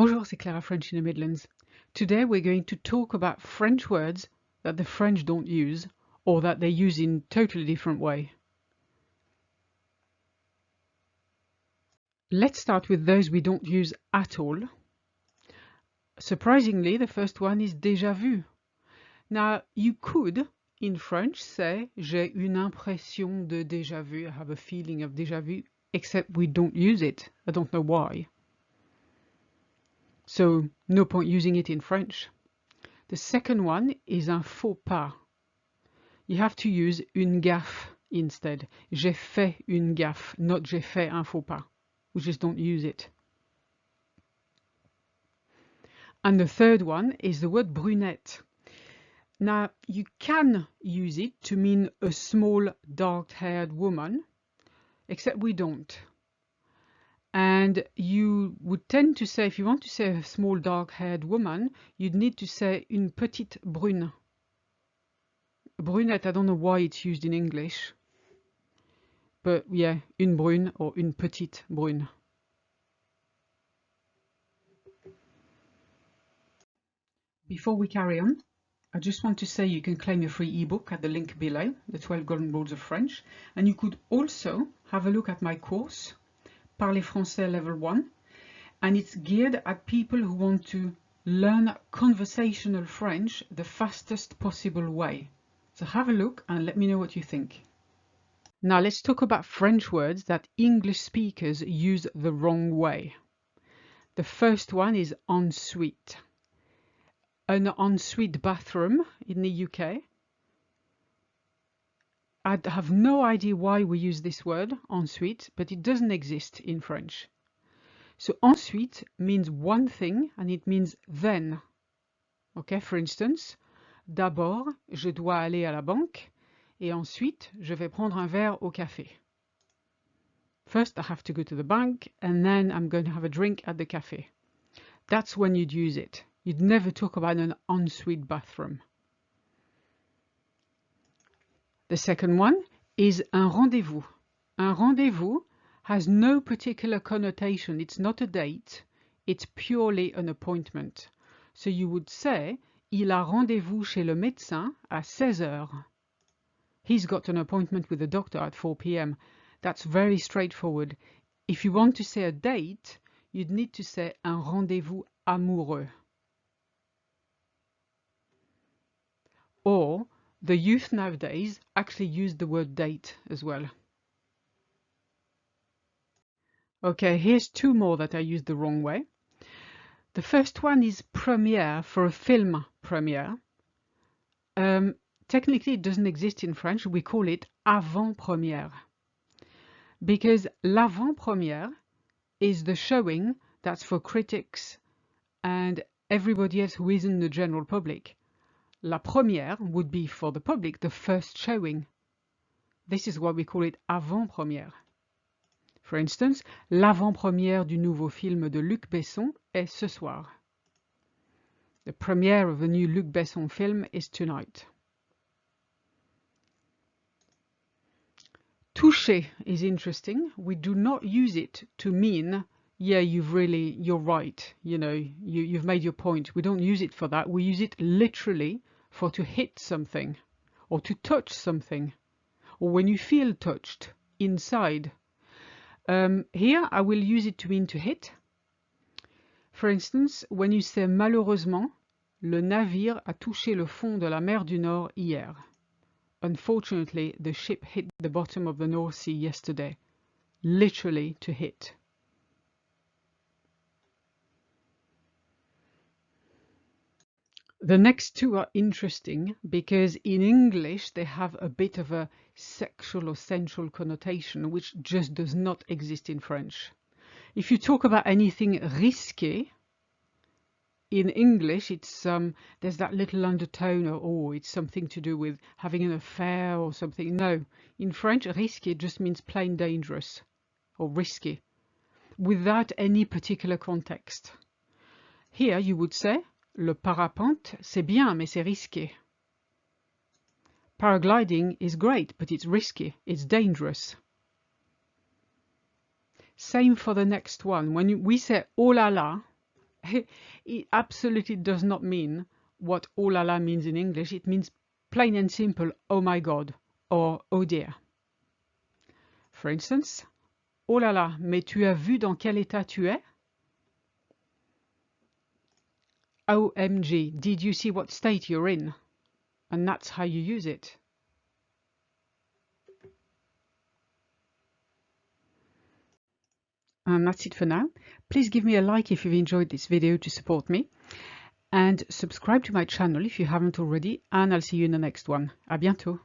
Bonjour, c'est Clara French in the Midlands. Today we're going to talk about French words that the French don't use or that they use in totally different way. Let's start with those we don't use at all. Surprisingly, the first one is déjà vu. Now, you could, in French, say j'ai une impression de déjà vu, I have a feeling of déjà vu, except we don't use it. I don't know why. So, no point using it in French. The second one is un faux pas. You have to use une gaffe instead. J'ai fait une gaffe, not j'ai fait un faux pas. We just don't use it. And the third one is the word brunette. Now, you can use it to mean a small dark-haired woman, except we don't. And you would tend to say, if you want to say a small dark-haired woman, you'd need to say une petite brune. Brunette, I don't know why it's used in English. But yeah, une brune or une petite brune. Before we carry on, I just want to say you can claim your free ebook at the link below, the 12 Golden Rules of French. And you could also have a look at my course, Parler Français Level 1. And it's geared at people who want to learn conversational French the fastest possible way. So have a look and let me know what you think. Now let's talk about French words that English speakers use the wrong way. The first one is ensuite. An ensuite bathroom in the UK. I have no idea why we use this word, ensuite, but it doesn't exist in French. So ensuite means one thing and it means then. Okay, for instance, d'abord, je dois aller à la banque et ensuite, je vais prendre un verre au café. First, I have to go to the bank and then I'm going to have a drink at the cafe. That's when you'd use it. You'd never talk about an ensuite bathroom. The second one is un rendezvous. Un rendezvous has no particular connotation. It's not a date. It's purely an appointment. So you would say, il a rendez-vous chez le médecin à 16 heures. He's got an appointment with the doctor at 4 p.m. That's very straightforward. If you want to say a date, you'd need to say un rendez-vous amoureux. Or the youth nowadays actually use the word date as well. Okay, here's two more that I used the wrong way. The first one is premiere for a film premiere. Technically, it doesn't exist in French. We call it avant-première. Because l'avant-première is the showing that's for critics and everybody else who isn't the general public. La première would be for the public, the first showing. This is why we call it avant-première. For instance, l'avant-première du nouveau film de Luc Besson est ce soir. The premiere of the new Luc Besson film is tonight. Toucher is interesting. We do not use it to mean, yeah, you're right, you know, you've made your point. We don't use it for that. We use it literally for to hit something or to touch something or when you feel touched inside. Here I will use it to mean to hit. For instance, when you say malheureusement, le navire a touché le fond de la mer du Nord hier. Unfortunately, the ship hit the bottom of the North Sea yesterday. Literally to hit. The next two are interesting because in English they have a bit of a sexual or sensual connotation which just does not exist in French. If you talk about anything risqué, in English it's there's that little undertone of, oh, it's something to do with having an affair or something. No, in French, risqué just means plain dangerous or risky without any particular context. Here you would say, le parapente, c'est bien, mais c'est risqué. Paragliding is great, but it's risky, it's dangerous. Same for the next one. When we say oh la la, It absolutely does not mean what oh la la means in English. It means plain and simple, oh my God, or oh dear. For instance, oh là là, mais tu as vu dans quel état tu es? OMG, did you see what state you're in? And that's how you use it. And that's it for now. Please give me a like if you've enjoyed this video to support me. And subscribe to my channel if you haven't already. And I'll see you in the next one. À bientôt.